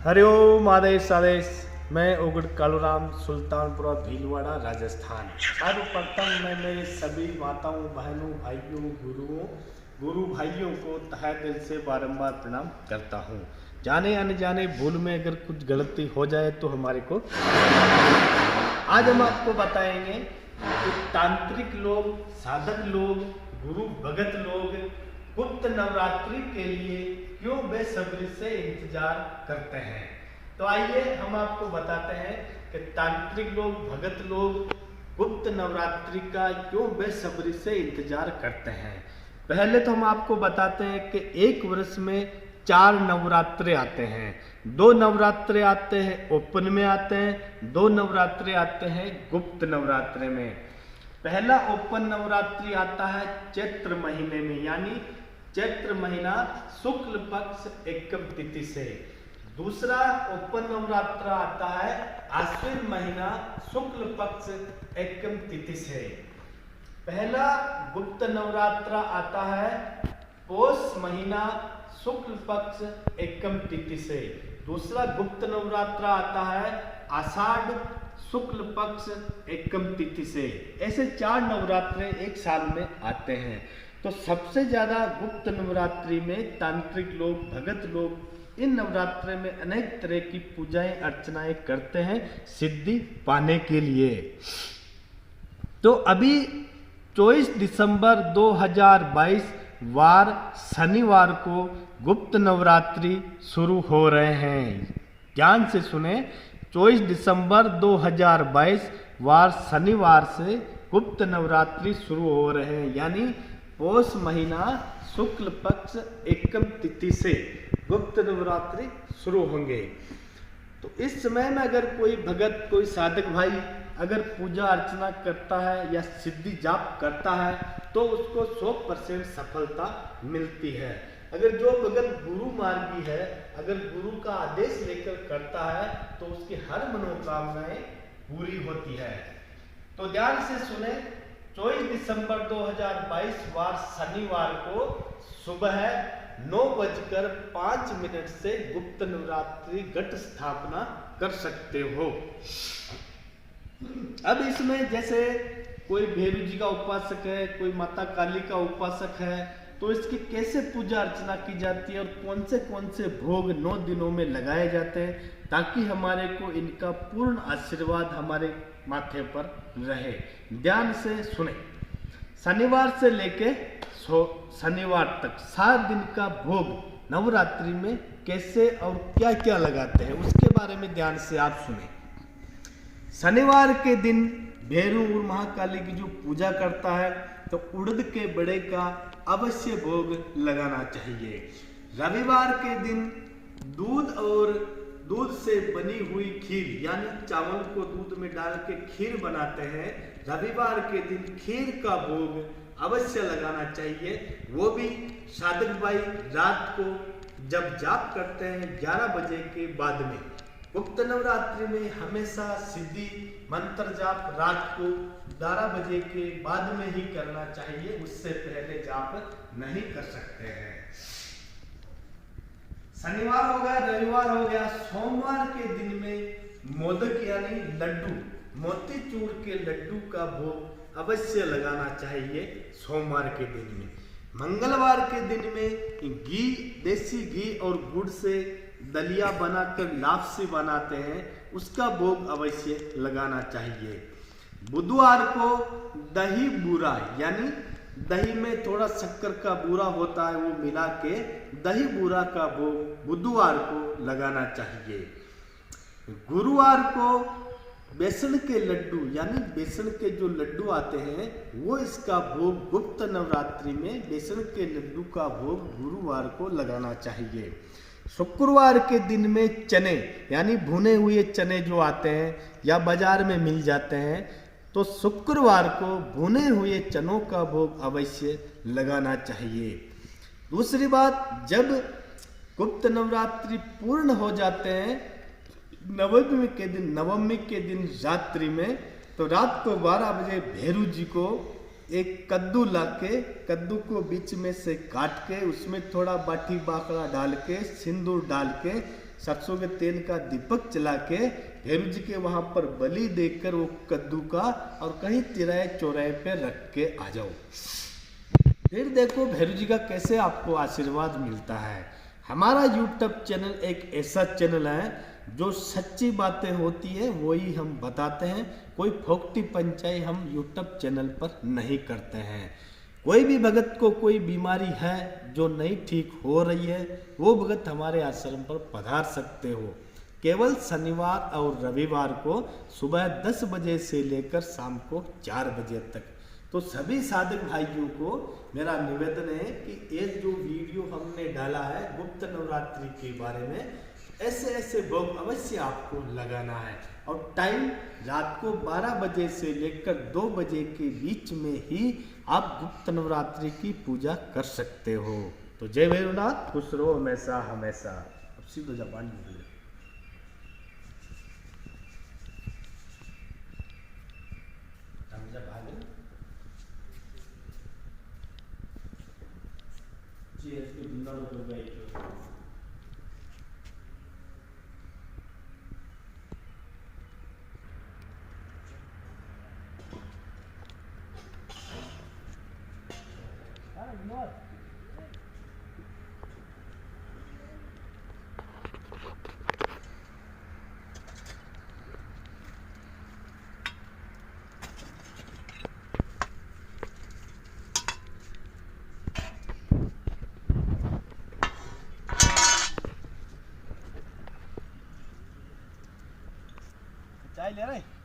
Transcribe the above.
हरिओम आदेश आदेश। मैं उगड़ कालूराम, सुल्तानपुरा भीलवाड़ा, राजस्थान। सर्वप्रथम मैं मेरे सभी माताओं, बहनों, भाइयों, गुरु भाइयों को तहे दिल से बारंबार प्रणाम करता हूँ। जाने अनजाने भूल में अगर कुछ गलती हो जाए तो हमारे को। आज हम आपको बताएंगे कि तांत्रिक लोग, साधक लोग, गुरु भगत लोग गुप्त नवरात्रि के लिए क्यों बेसब्री से इंतजार करते हैं। तो आइए हम आपको बताते हैं कि तांत्रिक लोग, भगत लोग गुप्त नवरात्रि का क्यों बेसब्री से इंतजार करते हैं। पहले तो हम आपको बताते हैं कि एक वर्ष में 4 नवरात्रे आते हैं। 2 नवरात्रे आते हैं ओपन में आते हैं, 2 नवरात्रे आते हैं गुप्त नवरात्रे में। पहला ओपन नवरात्रि आता है चैत्र महीने में, यानी चैत्र महीना शुक्ल पक्ष एकम तिथि से। दूसरा ओपन नवरात्र आता है आश्विन महीना शुक्ल पक्ष एकम तिथि से। पहला गुप्त नवरात्र आता है पौष महीना शुक्ल पक्ष एकम तिथि से। दूसरा गुप्त नवरात्र आता है आषाढ़ शुक्ल पक्ष एकम तिथि से। ऐसे 4 नवरात्रे एक साल में आते हैं। तो सबसे ज्यादा गुप्त नवरात्रि में तांत्रिक लोग, भगत लोग इन नवरात्रे में अनेक तरह की पूजाएं अर्चनाएं करते हैं सिद्धि पाने के लिए। तो अभी 24 दिसंबर 2022 वार शनिवार को गुप्त नवरात्रि शुरू हो रहे हैं। ध्यान से सुने, 24 दिसंबर 2022 वार शनिवार से गुप्त नवरात्रि शुरू हो रहे हैं, यानी पौष महीना शुक्ल पक्ष एकम तिथि से गुप्त नवरात्रि शुरू होंगे। तो इस समय में अगर कोई भगत, कोई साधक भाई अगर पूजा अर्चना करता है या सिद्धि जाप करता है तो उसको 100% सफलता मिलती है। अगर जो भगत गुरु मार्गी है, अगर गुरु का आदेश लेकर करता है तो उसकी हर मनोकामनाएं पूरी होती है। तो ध्यान से सुने, 24 दिसंबर 2022 वार शनिवार को सुबह 9:05 से गुप्त नवरात्रि घट स्थापना कर सकते हो। अब इसमें जैसे कोई भैरू जी का उपासक है, कोई माता काली का उपासक है, तो इसकी कैसे पूजा अर्चना की जाती है और कौन से भोग 9 दिनों में लगाए जाते हैं ताकि हमारे को इनका पूर्ण आशीर्वाद हमारे माथे पर रहे। ध्यान से सुने, शनिवार से लेके शनिवार तक 7 दिन का भोग नवरात्रि में कैसे और क्या क्या लगाते हैं उसके बारे में ध्यान से आप सुने। शनिवार के दिन भैरू और महाकाली की जो पूजा करता है तो उड़द के बड़े का अवश्य भोग लगाना चाहिए। रविवार के दिन दूध से बनी हुई खीर, यानी चावल को दूध में डाल के खीर बनाते हैं, रविवार के दिन खीर का भोग अवश्य लगाना चाहिए। वो भी साधक भाई रात को जब जाप करते हैं 11 बजे के बाद में। गुप्त नवरात्रि में हमेशा सिद्धि मंत्र जाप रात को 12 बजे के बाद में ही करना चाहिए, उससे पहले जाप नहीं कर सकते हैं। शनिवार हो गया, रविवार हो गया। सोमवार के दिन में मोदक यानी लड्डू, मोतीचूर के लड्डू का भोग अवश्य लगाना चाहिए सोमवार के दिन में। मंगलवार के दिन में घी, देसी घी और गुड़ से दलिया बनाकर लापसी बनाते हैं, उसका भोग अवश्य लगाना चाहिए। बुधवार को दही बूरा, यानी दही में थोड़ा शक्कर का बूरा होता है, वो मिला के दही बूरा का भोग बुधवार को लगाना चाहिए। गुरुवार को बेसन के लड्डू, यानी बेसन के जो लड्डू आते हैं वो इसका भोग गुप्त नवरात्रि में बेसन के लड्डू का भोग गुरुवार को लगाना चाहिए। शुक्रवार के दिन में चने, यानी भुने हुए चने जो आते हैं या बाजार में मिल जाते हैं, तो शुक्रवार को भुने हुए चनों का भोग अवश्य लगाना चाहिए। दूसरी बात, जब गुप्त नवरात्रि पूर्ण हो जाते हैं नवमी के दिन रात्रि में, तो रात को 12 बजे भैरू जी को एक कद्दू लाके, कद्दू को बीच में से काट के उसमें थोड़ा बाटी बाकड़ा डाल के, सिंदूर डाल के, सरसों के तेल का दीपक जला के भैरू जी के वहां पर बलि देकर वो कद्दू का और कहीं तिराए चौराहे पे रख के आ जाओ। फिर देखो भैरू जी का कैसे आपको आशीर्वाद मिलता है। हमारा यूट्यूब चैनल एक ऐसा चैनल है जो सच्ची बातें होती है वही हम बताते हैं। कोई फोकटी पंचाई हम यूट्यूब चैनल पर नहीं करते हैं। कोई भी भगत को कोई बीमारी है जो नहीं ठीक हो रही है, वो भगत हमारे आश्रम पर पधार सकते हो। केवल शनिवार और रविवार को सुबह 10 बजे से लेकर शाम को 4 बजे तक। तो सभी साधक भाइयों को मेरा निवेदन है कि ये जो वीडियो हमने डाला है गुप्त नवरात्रि के बारे में, ऐसे ऐसे भोग अवश्य आपको लगाना है। और टाइम रात को 12 बजे से लेकर 2 बजे के बीच में ही आप गुप्त नवरात्रि की पूजा कर सकते हो। तो जय भैरवनाथ, खुश रहो हमेशा हमेशा। अब सीधो जापान निकले। चाय ले रहे